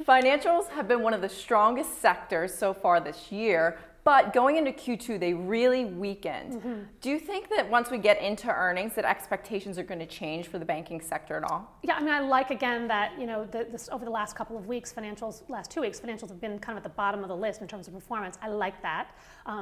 Financials have been one of the strongest sectors so far this year, but going into Q2, they really weakened. Do you think that once we get into earnings, that expectations are going to change for the banking sector at all? Yeah, I mean, I like again that this over the last couple of weeks, last 2 weeks, financials have been kind of at the bottom of the list in terms of performance. I like that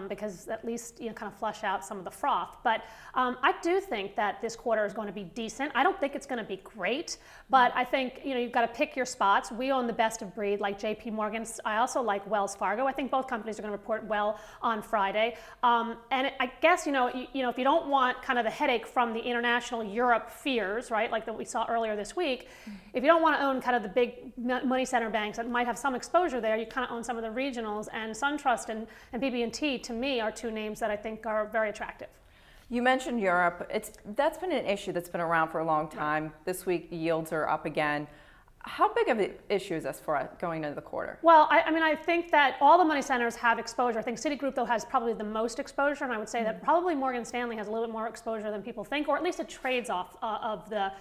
because at least kind of flush out some of the froth. But I do think that this quarter is going to be decent. I don't think it's going to be great, but I think you've got to pick your spots. We own the best of breed, like J.P. Morgan. I also like Wells Fargo. I think both companies are going to report well on Friday. And I guess if you don't want kind of the headache from the international Europe fears, right, like that we saw earlier this week, if you don't want to own kind of the big money center banks that might have some exposure there, you kind of own some of the regionals. And SunTrust and BB&T, to me, are two names that I think are very attractive. You mentioned Europe. That's been an issue that's been around for a long time. This week, yields are up again. How big of an issue is this for us going into the quarter? Well, I think that all the money centers have exposure. I think Citigroup, though, has probably the most exposure, and I would say that probably Morgan Stanley has a little bit more exposure than people think, or at least it trades off of the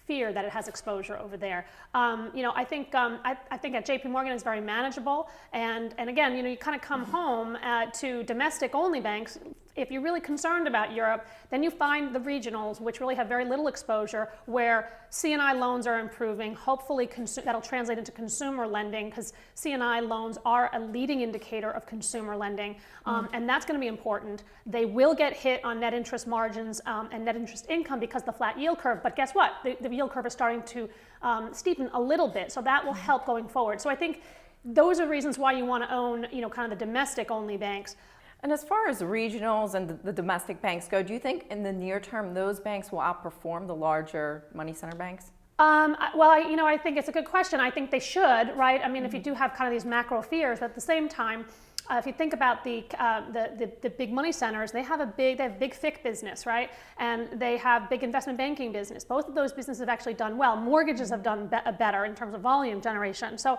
fear that it has exposure over there. I think at J.P. Morgan it's very manageable, and again, you kind of come home to domestic-only banks. If you're really concerned about Europe, then you find the regionals, which really have very little exposure, where C&I loans are improving. Hopefully that'll translate into consumer lending, because C&I loans are a leading indicator of consumer lending, and that's going to be important. They will get hit on net interest margins and net interest income because of the flat yield curve, but guess what? The yield curve is starting to steepen a little bit, so that will help going forward. So I think those are reasons why you want to own, kind of the domestic-only banks. And as far as regionals and the domestic banks go, do you think in the near term those banks will outperform the larger money center banks? Well, I think it's a good question. I think they should, right? I mean, if you do have kind of these macro fears, but at the same time, if you think about the big money centers, they have big FICC business, right? And they have big investment banking business. Both of those businesses have actually done well. Mortgages have done better in terms of volume generation. So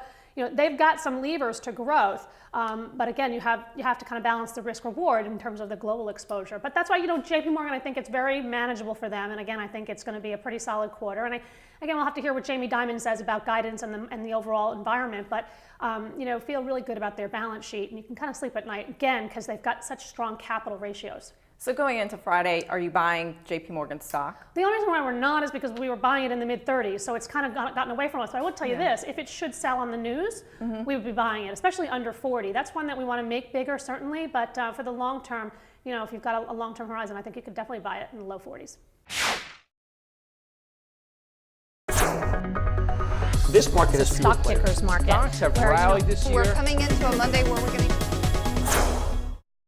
they've got some levers to growth, but again, you have to kind of balance the risk reward in terms of the global exposure. But that's why J.P. Morgan, I think it's very manageable for them, and again, I think it's going to be a pretty solid quarter. And again, we'll have to hear what Jamie Dimon says about guidance and the overall environment, but feel really good about their balance sheet, and you can kind of sleep at night again because they've got such strong capital ratios. So going into Friday, are you buying J.P. Morgan stock? The only reason why we're not is because we were buying it in the mid-30s, so it's kind of gotten away from us. So I would tell you this, if it should sell on the news, we would be buying it, especially under 40. That's one that we want to make bigger, certainly, but for the long term, if you've got a long-term horizon, I think you could definitely buy it in the low 40s. This market is Stock pickers market. Stocks have rallied this year. We're coming into a Monday where we're